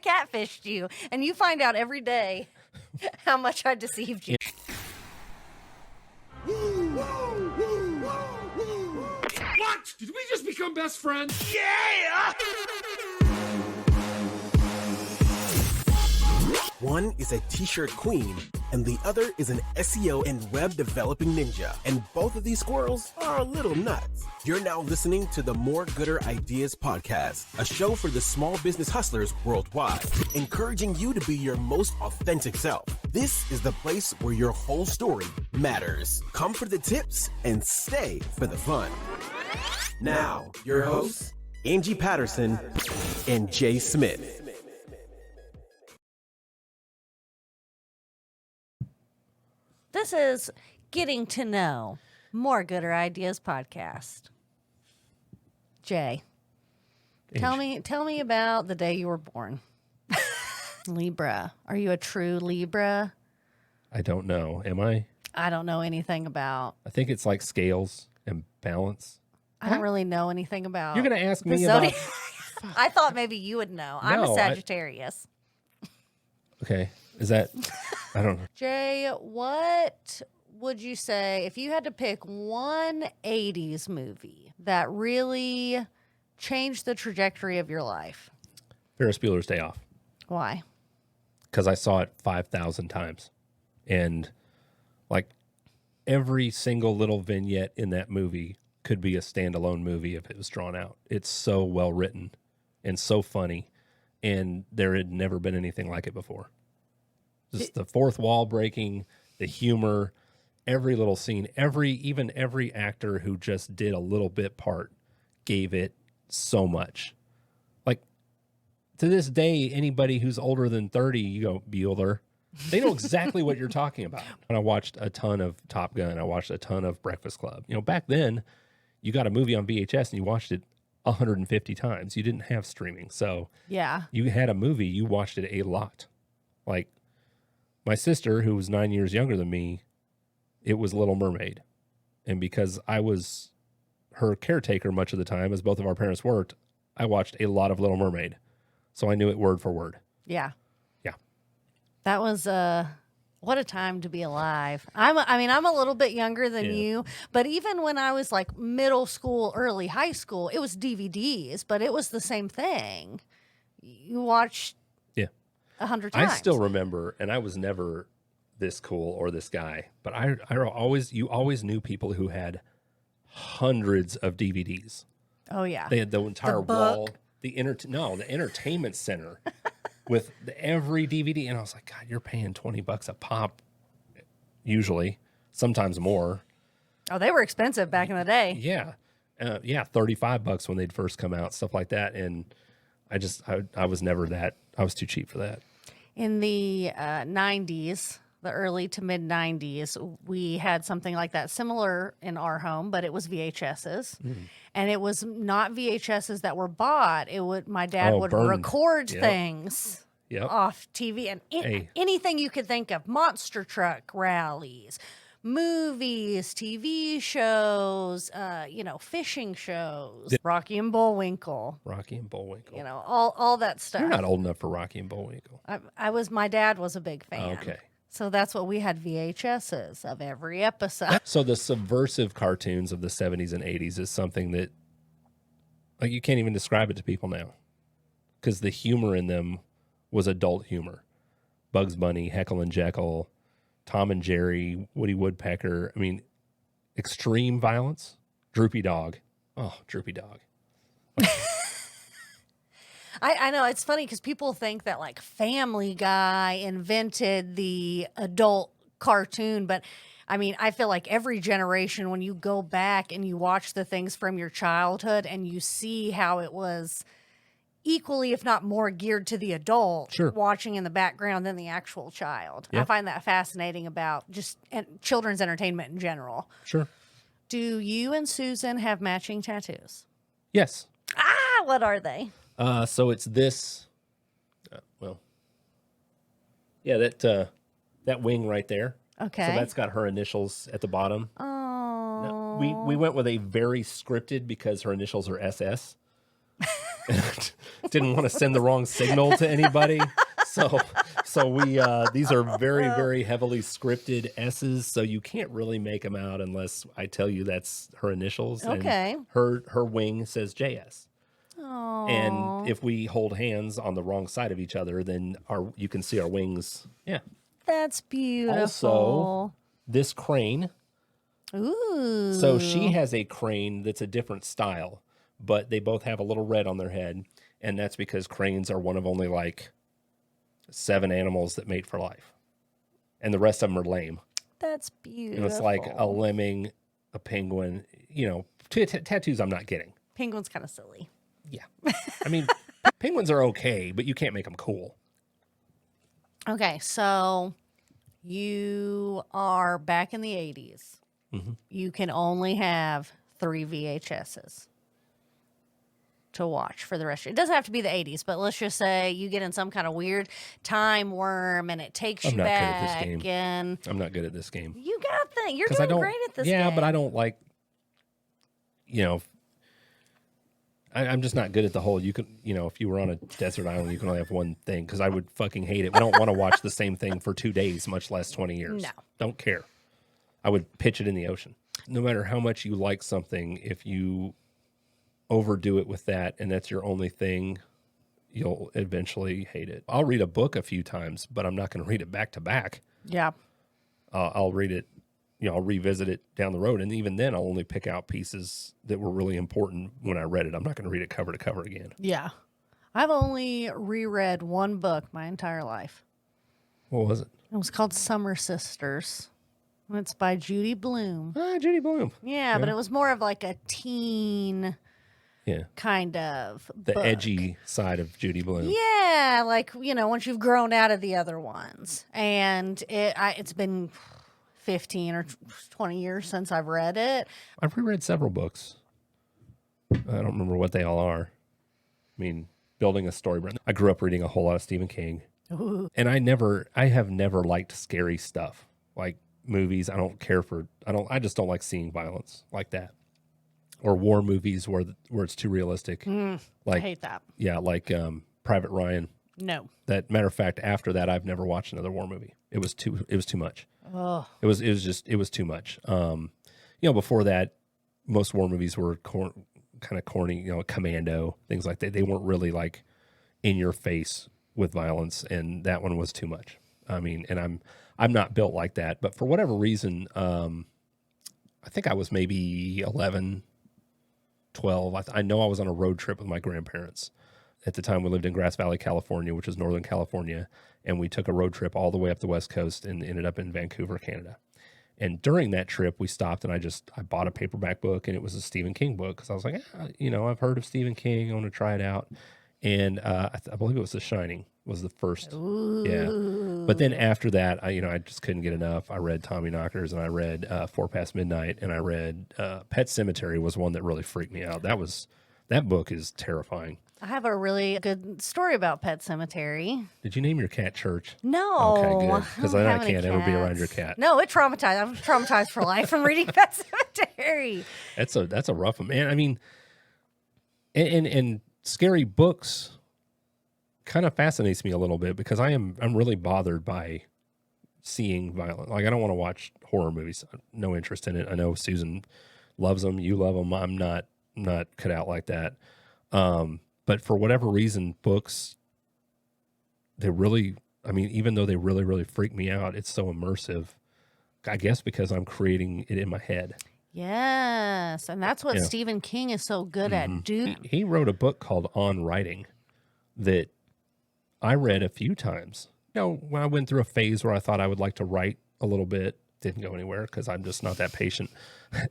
catfished you, and you find out every day how much I deceived you. What? Did we just become best friends? Yeah! One is a t-shirt queen, and the other is an SEO and web developing ninja. And both of these squirrels are a little nuts. You're now listening to the More Gooder Ideas podcast, a show for the small business hustlers worldwide, encouraging you to be your most authentic self. This is the place where your whole story matters. Come for the tips and stay for the fun. Now, your hosts, Angie Patterson and Jay Smith. This is Getting to Know More Gooder Ideas podcast. Jay, tell me about the day you were born. Libra. Are you a true Libra? I don't know. Am I? I don't know anything about. I think it's like scales and balance. I don't really know anything about. You're going to ask the me about. zodiac. I thought maybe you would know. I'm a No, Sagittarius. Okay. Is that? I don't know. Jay, what would you say if you had to pick one 80s movie that really changed the trajectory of your life? Ferris Bueller's Day Off. Why? Because I saw it 5,000 times. And like every single little vignette in that movie could be a standalone movie if it was drawn out. It's so well written and so funny. And there had never been anything like it before. Just the fourth wall breaking, the humor, every little scene, even every actor who just did a little bit part gave it so much. Like to this day, anybody who's older than 30, you go, Bueller, they know exactly what you're talking about. And I watched a ton of Top Gun. I watched a ton of Breakfast Club. You know, back then you got a movie on VHS and you watched it 150 times. You didn't have streaming. So yeah, you had a movie, you watched it a lot. Like my sister, who was 9 years younger than me, it was Little Mermaid. And because I was her caretaker much of the time, as both of our parents worked, I watched a lot of Little Mermaid. So I knew it word for word. Yeah. Yeah. That was what a time to be alive. I'm a little bit younger than you, but even when I was like middle school, early high school, it was DVDs, but it was the same thing. You watched 100 times. I still remember, and I was never this cool or this guy, but you always knew people who had hundreds of DVDs. Oh yeah. They had the entire wall, the entertainment center with every DVD. And I was like, God, you're paying $20 a pop usually, sometimes more. Oh, they were expensive back in the day. Yeah. $35 when they'd first come out, stuff like that. And I was never that. I was too cheap for that. In the 90s, the early to mid 90s, we had something like that similar in our home, but it was VHSs. And it was not VHSs that were bought. My dad would burned. Record things off TV and anything you could think of. Monster truck rallies, movies, TV shows, fishing shows, Rocky and Bullwinkle. All that stuff. You're not old enough for Rocky and Bullwinkle. My dad was a big fan. Okay. So that's what we had VHSs of every episode. So the subversive cartoons of the 70s and 80s is something that, like, you can't even describe it to people now because the humor in them was adult humor. Bugs Bunny, Heckle and Jekyll, Tom and Jerry, Woody Woodpecker. I mean, extreme violence. Droopy Dog. Oh, Droopy Dog. I know, it's funny because people think that like Family Guy invented the adult cartoon, but I mean, I feel like every generation, when you go back and you watch the things from your childhood and you see how it was equally, if not more, geared to the adult watching in the background than the actual child. Yeah. I find that fascinating about just children's entertainment in general. Sure. Do you and Susan have matching tattoos? Yes. What are they? So it's this, that wing right there. Okay. So that's got her initials at the bottom. Oh. No, we went with a very scripted because her initials are SS. didn't want to send the wrong signal to anybody. So we these are very, very heavily scripted S's, so you can't really make them out unless I tell you that's her initials. Okay. And her wing says JS. Oh. And if we hold hands on the wrong side of each other, then you can see our wings. Yeah. That's beautiful. Also, this crane. Ooh. So she has a crane that's a different style, but they both have a little red on their head, and that's because cranes are one of only like 7 animals that mate for life, and the rest of them are lame. That's beautiful. And it's like a lemming, a penguin. You know, tattoos I'm not getting. Penguin's kind of silly. Yeah, I mean, penguins are okay, but you can't make them cool. Okay, so you are back in the 80s. Mm-hmm. You can only have 3 VHSs to watch for the rest of it. It doesn't have to be the 80s, but let's just say you get in some kind of weird time worm and it takes you I'm not good at back. this game. And I'm not good at this game. you got that. You're 'Cause I doing don't- great at this Yeah, game. but I don't like, you know, I'm just not good at the whole, you can, you know, if you were on a desert island, you can only have one thing, because I would fucking hate it. We don't want to watch the same thing for 2 days, much less 20 years. No. Don't care. I would pitch it in the ocean. No matter how much you like something, if you overdo it with that and that's your only thing, you'll eventually hate it. I'll read a book a few times, but I'm not going to read it back to back. Yeah. I'll read it, you know, I'll revisit it down the road. And even then, I'll only pick out pieces that were really important when I read it. I'm not going to read it cover to cover again. Yeah. I've only reread one book my entire life. What was it? It was called Summer Sisters. It's by Judy Blume. Judy Blume. Yeah, but it was more of like a teen Yeah. kind of The book. edgy side of Judy Blume. Yeah, like, you know, once you've grown out of the other ones. And it's been 15 or 20 years since I've read it. I've reread several books. I don't remember what they all are. I mean, Building a Story Brand. I grew up reading a whole lot of Stephen King. Ooh. And I have never liked scary stuff. Like movies, I just don't like seeing violence like that. Or war movies where it's too realistic. I Like, hate that. yeah, like Private Ryan. No. That matter of fact, after that, I've never watched another war movie. It was too much. Oh. It was too much. You know, before that, most war movies were kind of corny. You know, Commando, things like that. They weren't really like in your face with violence, and that one was too much. I mean, and I'm not built like that, but for whatever reason, I think I was maybe 11, 12. I know I was on a road trip with my grandparents. At the time, we lived in Grass Valley, California, which is Northern California, and we took a road trip all the way up the West Coast and ended up in Vancouver, Canada. And during that trip, we stopped and I bought a paperback book, and it was a Stephen King book because I was like, you know, I've heard of Stephen King. I want to try it out. And I believe it was The Shining was the first. Ooh. Yeah. But then after that, I just couldn't get enough. I read Tommy Knockers, and I read 4 Past Midnight, and I read Pet Sematary was one that really freaked me out. That book is terrifying. I have a really good story about Pet Cemetery. Did you name your cat Church? No. Okay, good. Because don't then I have any can't ever be around cats. your cat. No, it traumatized. I'm traumatized for life from reading Pet Cemetery. That's a rough one, man. I mean, and scary books kind of fascinates me a little bit because I'm really bothered by seeing violence. Like, I don't want to watch horror movies. No interest in it. I know Susan loves them. You love them. I'm not cut out like that. But for whatever reason, books, they really, I mean, even though they really, really freak me out, it's so immersive. I guess because I'm creating it in my head. Yes, and that's what Yeah. Stephen King is so good at doing. He wrote a book called On Writing that I read a few times. You know, when I went through a phase where I thought I would like to write a little bit, didn't go anywhere because I'm just not that patient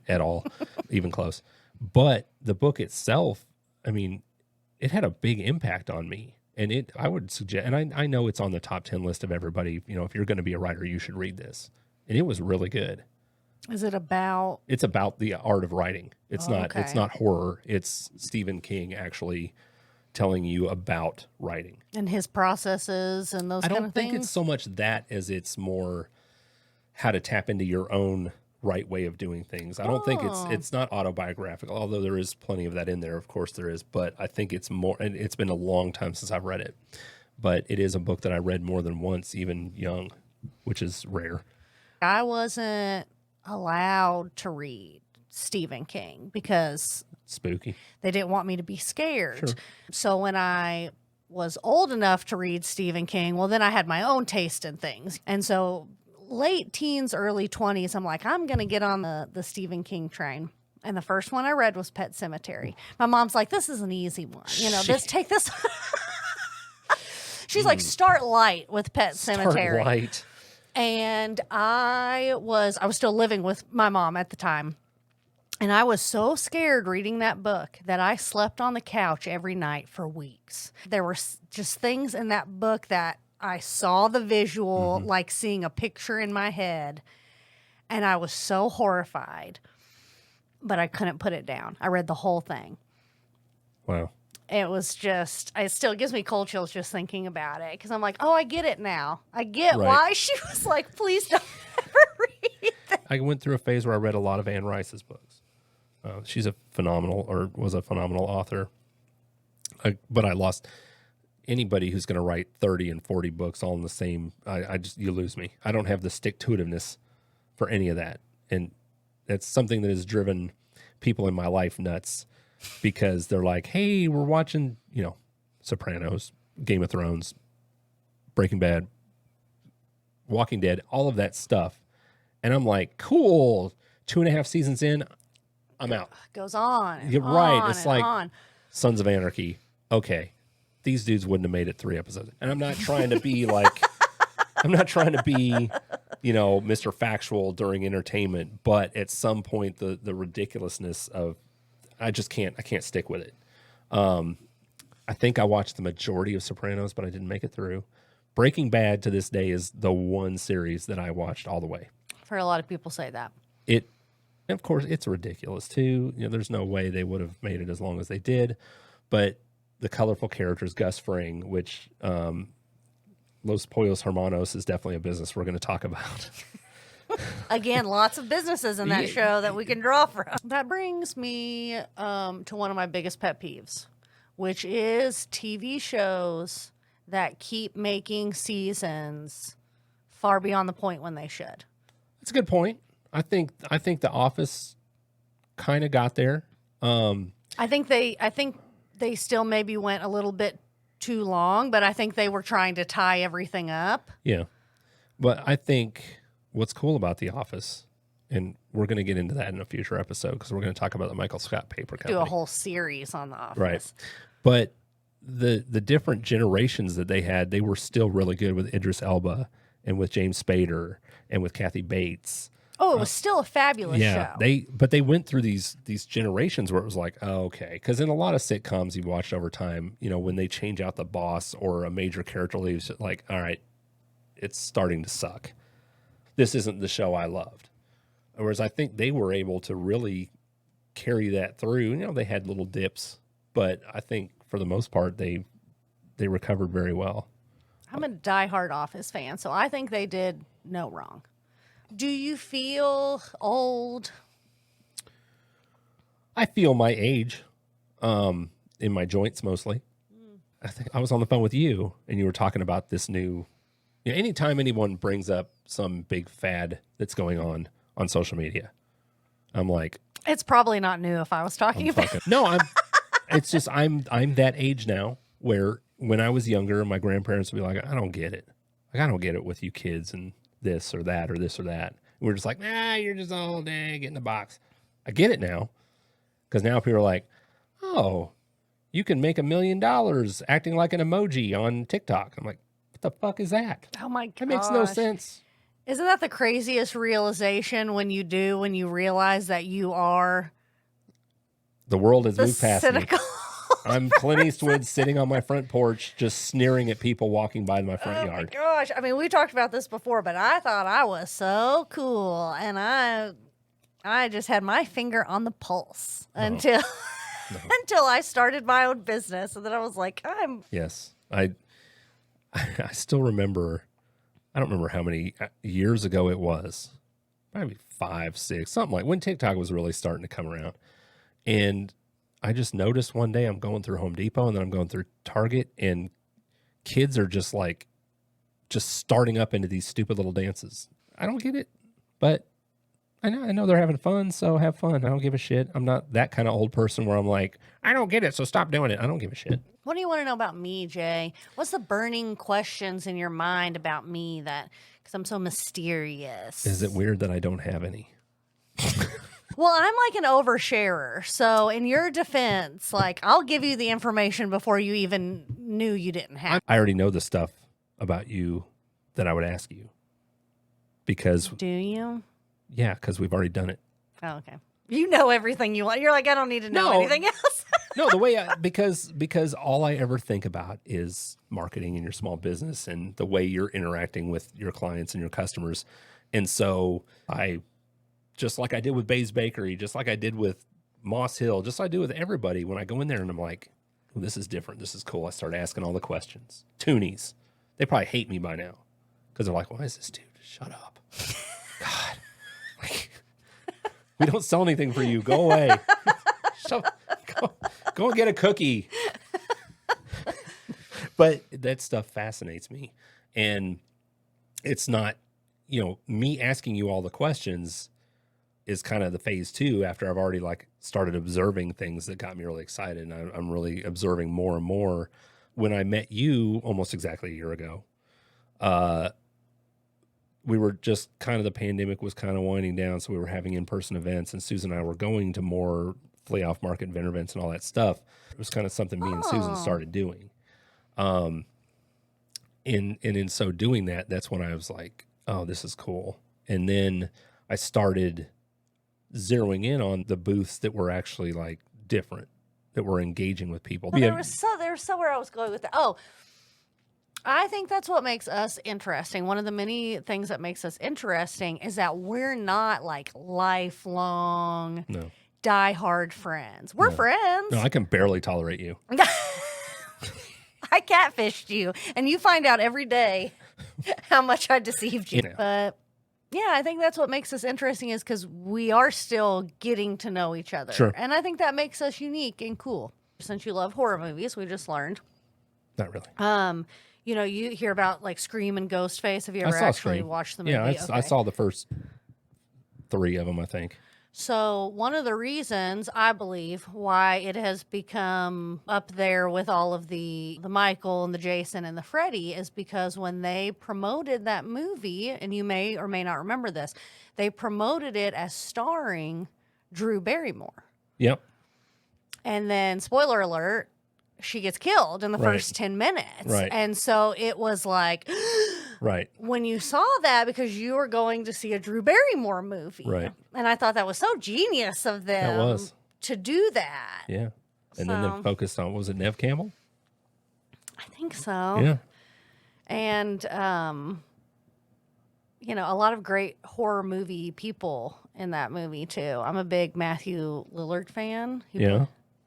at all, even close. But the book itself, I mean, it had a big impact on me. And I would suggest, and I know it's on the top 10 list of everybody, you know, if you're going to be a writer, you should read this. And it was really good. Is it about? It's about the art of writing. It's not okay. horror. It's Stephen King actually telling you about writing. And his processes and those I kind don't of think things? it's so much that as it's more how to tap into your own right way of doing things. I don't think it's not autobiographical, although there is plenty of that in there. Of course there is, but I think it's more, and it's been a long time since I've read it, but it is a book that I read more than once, even young, which is rare. I wasn't allowed to read Stephen King because Spooky. they didn't want me to be scared. Sure. So when I was old enough to read Stephen King, well, then I had my own taste in things. And so late teens, early 20s, I'm like, I'm going to get on the Stephen King train. And the first one I read was Pet Sematary. My mom's like, this is an easy one. You know, take this. She's like, start light with Pet Sematary. Start light. And I was still living with my mom at the time. And I was so scared reading that book that I slept on the couch every night for weeks. There were just things in that book that I saw the visual, like seeing a picture in my head. And I was so horrified, but I couldn't put it down. I read the whole thing. Wow. It was just, it still gives me cold chills just thinking about it. Because I'm like, oh, I get it now. I get why she was like, please don't ever read that. I went through a phase where I read a lot of Anne Rice's books. She's was a phenomenal author. But I lost anybody who's going to write 30 and 40 books all in the same. You lose me. I don't have the stick-to-itiveness for any of that. And that's something that has driven people in my life nuts because they're like, hey, we're watching, Sopranos, Game of Thrones, Breaking Bad, Walking Dead, all of that stuff. And I'm like, cool, 2.5 seasons in, I'm out. Goes on. You're right. It's like Sons of Anarchy. Okay. These dudes wouldn't have made it 3 episodes. And I'm not trying to be like, Mr. Factual during entertainment, but at some point the ridiculousness of, I can't stick with it. I think I watched the majority of Sopranos, but I didn't make it through. Breaking Bad to this day is the one series that I watched all the way. For a lot of people say that. Of course, it's ridiculous, too. There's no way they would have made it as long as they did. But the colorful characters, Gus Fring, which Los Pollos Hermanos is definitely a business we're going to talk about. Again, lots of businesses in that show that we can draw from. That brings me to one of my biggest pet peeves, which is TV shows that keep making seasons far beyond the point when they should. That's a good point. I think The Office kind of got there. I think they still maybe went a little bit too long, but I think they were trying to tie everything up. Yeah. But I think what's cool about The Office, and we're going to get into that in a future episode because we're going to talk about the Michael Scott Paper Company. Do a whole series on The Office. Right. But the different generations that they had, they were still really good with Idris Elba and with James Spader and with Kathy Bates. Oh, it was still a fabulous show. But they went through these generations where it was like, oh, okay. Because in a lot of sitcoms you've watched over time, when they change out the boss or a major character leaves, like, all right, it's starting to suck. This isn't the show I loved. Whereas I think they were able to really carry that through. They had little dips, but I think for the most part they recovered very well. I'm a diehard Office fan, so I think they did no wrong. Do you feel old? I feel my age in my joints mostly. I think I was on the phone with you and you were talking about this new, anytime anyone brings up some big fad that's going on social media, I'm like, it's probably not new if I was talking about it. No, it's just, I'm that age now where when I was younger, my grandparents would be like, I don't get it. Like, I don't get it with you kids and this or that or this or that. We're just like, you're just all day, get in the box. I get it now. Because now people are like, oh, you can make $1 million acting like an emoji on TikTok. I'm like, what the fuck is that? Oh my God. That makes no sense. Isn't that the craziest realization when you realize that you are the world has moved past cynical me. I'm Clint Eastwood sitting on my front porch, just sneering at people walking by my front yard. Oh my gosh. I mean, we talked about this before, but I thought I was so cool. And I just had my finger on the pulse until I started my own business. And then I was like, Yes. I still remember, I don't remember how many years ago it was, probably 5, 6, something like when TikTok was really starting to come around. And I just noticed one day I'm going through Home Depot and then I'm going through Target, and kids are just starting up into these stupid little dances. I don't get it, but I know they're having fun, so have fun. I don't give a shit. I'm not that kind of old person where I'm like, I don't get it, so stop doing it. I don't give a shit. What do you want to know about me, Jay? What's the burning questions in your mind about me because I'm so mysterious? Is it weird that I don't have any? Well, I'm like an oversharer. So in your defense, like I'll give you the information before you even knew you didn't have. I already know the stuff about you that I would ask you. Because Do you? Yeah, because we've already done it. Oh, okay. You know everything you want. You're like, I don't need to know anything else. No, the way because all I ever think about is marketing in your small business and the way you're interacting with your clients and your customers. And so just like I did with Bay's Bakery, just like I did with Moss Hill, just like I do with everybody, when I go in there and I'm like, oh, this is different. This is cool. I start asking all the questions. Toonies. They probably hate me by now because they're like, why is this dude? Shut up. God. Like, we don't sell anything for you. Go away. Go and get a cookie. But that stuff fascinates me. And it's not, me asking you all the questions is kind of the phase 2 after I've already started observing things that got me really excited. And I'm really observing more and more. When I met you almost exactly a year ago, we were just the pandemic was kind of winding down. So we were having in-person events, and Susan and I were going to more flea off market vendor events and all that stuff. It was kind of something me and Susan started doing. And in so doing that, that's when I was like, oh, this is cool. And then I started zeroing in on the booths that were actually different, that were engaging with people. Well, there was somewhere I was going with that. Oh, I think that's what makes us interesting. One of the many things that makes us interesting is that we're not lifelong, diehard friends. We're friends. No, I can barely tolerate you. I catfished you, and you find out every day how much I deceived you. Yeah. But yeah, I think that's what makes us interesting, is because we are still getting to know each other. Sure. And I think that makes us unique and cool. Since you love horror movies, we just learned. Not really. You hear about Scream and Ghostface. Have you ever actually watched the movie? Yeah, I saw the first 3 of them, I think. So one of the reasons I believe why it has become up there with all of the Michael and the Jason and the Freddy is because when they promoted that movie, and you may or may not remember this, they promoted it as starring Drew Barrymore. Yep. And then, spoiler alert, she gets killed in the first 10 minutes. Right. And so it was like, right. When you saw that, because you were going to see a Drew Barrymore movie. Right. And I thought that was so genius of them to do that. Yeah. And then they focused on, was it Nev Campbell? I think so. Yeah. And, a lot of great horror movie people in that movie, too. I'm a big Matthew Lillard fan. He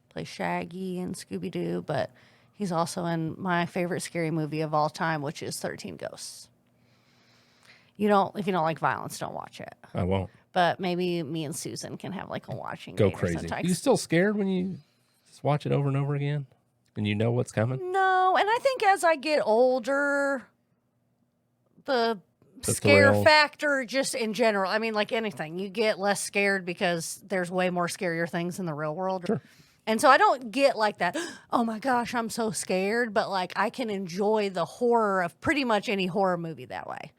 plays Shaggy and Scooby-Doo, but he's also in my favorite scary movie of all time, which is 13 Ghosts. If you don't like violence, don't watch it. I won't. But maybe me and Susan can have a watching Go date crazy. sometimes. You still scared when you just watch it over and over again? And you know what's coming? No, and I think as I get older, the scare thrill factor just in general, like anything, you get less scared because there's way more scarier things in the real world. Sure. And so I don't get that, oh my gosh, I'm so scared, but I can enjoy the horror of pretty much any horror movie that way.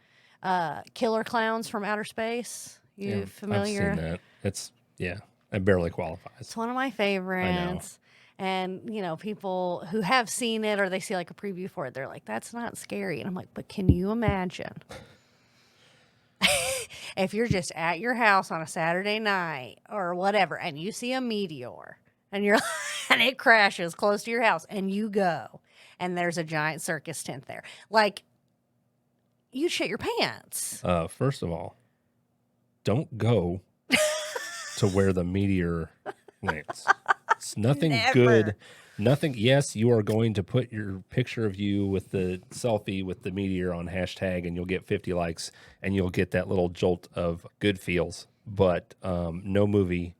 Killer Clowns from Outer Space. You familiar? I've seen that. It barely qualifies. It's one of my favorites. And, people who have seen it or they see a preview for it, they're like, that's not scary. And I'm like, but can you imagine if you're just at your house on a Saturday night or whatever and you see a meteor and and it crashes close to your house and you go and there's a giant circus tent there. You shit your pants. First of all, don't go to where the meteor lands. It's nothing good Nothing. Yes, you are going to put your picture of you with the selfie with the meteor on hashtag, and you'll get 50 likes, and you'll get that little jolt of good feels. But no movie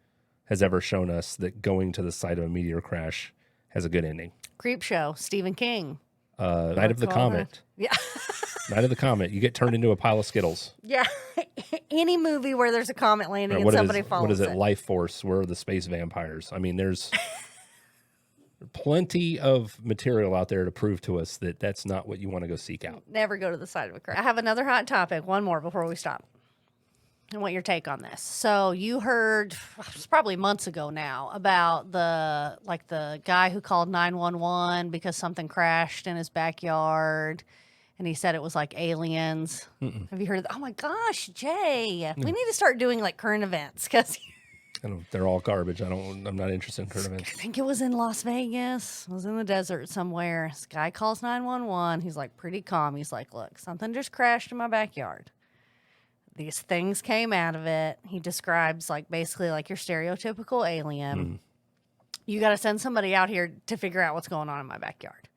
has ever shown us that going to the site of a meteor crash has a good ending. Creep Show, Stephen King. Night of the Comet. Yeah. Night of the Comet. You get turned into a pile of Skittles. Yeah. Any movie where there's a comet landing and somebody follows it. What is it? Life Force. Where are the space vampires? I mean, there's plenty of material out there to prove to us that that's not what you want to go seek out. Never go to the side of a crash. I have another hot topic. One more before we stop. I want your take on this. So you heard, it's probably months ago now, about the guy who called 911 because something crashed in his backyard, and he said it was like aliens. Mm-mm. Have you heard of that? Oh my gosh, Jay, we need to start doing like current events because They're all garbage. I'm not interested in current I events. think it was in Las Vegas. It was in the desert somewhere. This guy calls 911. He's like pretty calm. He's like, look, something just crashed in my backyard. These things came out of it. He describes like basically like your stereotypical alien. You got to send somebody out here to figure out what's going on in my backyard.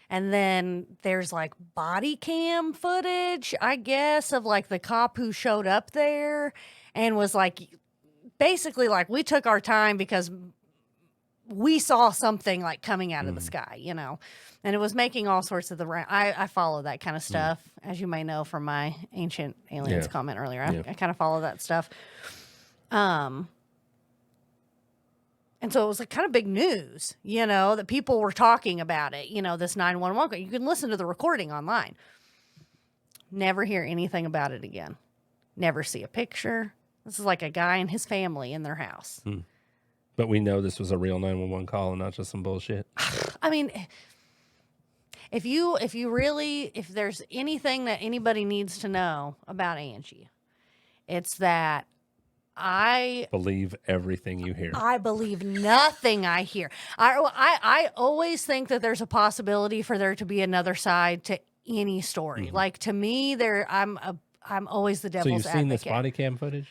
And then there's like body cam footage, I guess, of like the cop who showed up there and was like, basically like, we took our time because we saw something like coming out of the sky, you know, and it was making all sorts of I follow that kind of stuff, as you may know from my Ancient Aliens comment earlier. I kind of follow that stuff. And so it was like kind of big news, you know, that people were talking about it, you know, this 911. You can listen to the recording online. Never hear anything about it again. Never see a picture. This is like a guy and his family in their house. But we know this was a real 911 call and not just some bullshit. I mean, if there's anything that anybody needs to know about Angie, it's that I believe everything you hear. I believe nothing I hear. I always think that there's a possibility for there to be another side to any story. Like to me, I'm always the devil's advocate. So you've seen this body cam footage?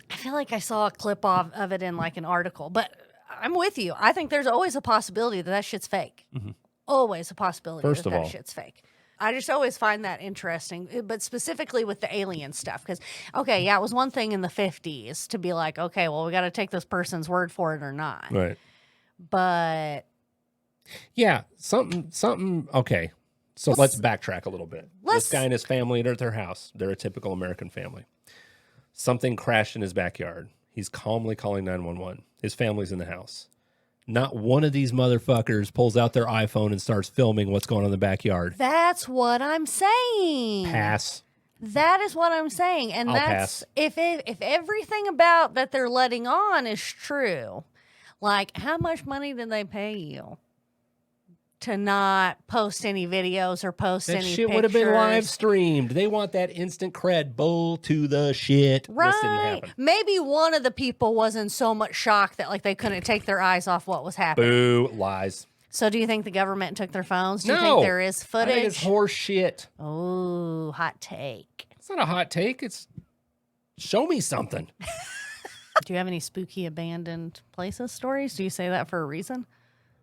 I feel like I saw a clip of it in like an article, but I'm with you. I think there's always a possibility that shit's fake. Always a possibility that shit's fake. I just always find that interesting, but specifically with the alien stuff. Because, okay, yeah, it was one thing in the 50s to be like, okay, well, we got to take this person's word for it or not. Right. But. Yeah, something. Okay, so let's backtrack a little bit. This guy and his family are at their house. They're a typical American family. Something crashed in his backyard. He's calmly calling 911. His family's in the house. Not one of these motherfuckers pulls out their iPhone and starts filming what's going on in the backyard. That's what I'm saying. Pass. That is what I'm saying. And pass. If everything about that they're letting on is true, like how much money did they pay you to not post any videos or post any pictures? That shit would have been live streamed. They want that instant cred. Bull to the shit. Right. This didn't happen. Maybe one of the people was in so much shock that like they couldn't take their eyes off what was happening. Boo. Lies. So do you think the government took their phones? Do you No. think there is footage? I think it's horse shit. Oh, hot take. It's not a hot take. It's show me something. Do you have any spooky abandoned places stories? Do you say that for a reason?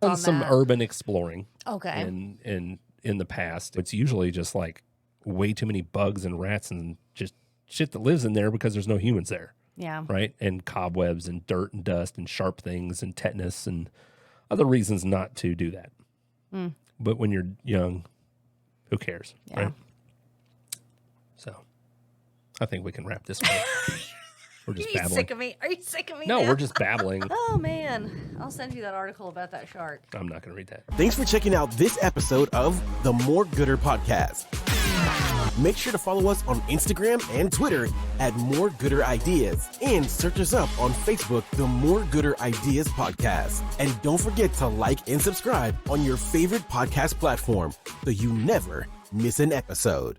Done some urban exploring. Okay. In the past, it's usually just like way too many bugs and rats and just shit that lives in there because there's no humans there. Yeah. Right? And cobwebs and dirt and dust and sharp things and tetanus and other reasons not to do that. But when you're young, who cares? Yeah. Right? So I think we can wrap this one up. We're just babbling. Sick of me? Are you sick of me? No, now? we're just babbling. Oh man, I'll send you that article about that shark. I'm not going to read that. Thanks for checking out this episode of the More Gooder Podcast. Make sure to follow us on Instagram and Twitter at More Gooder Ideas and search us up on Facebook, the More Gooder Ideas Podcast. And don't forget to like and subscribe on your favorite podcast platform so you never miss an episode.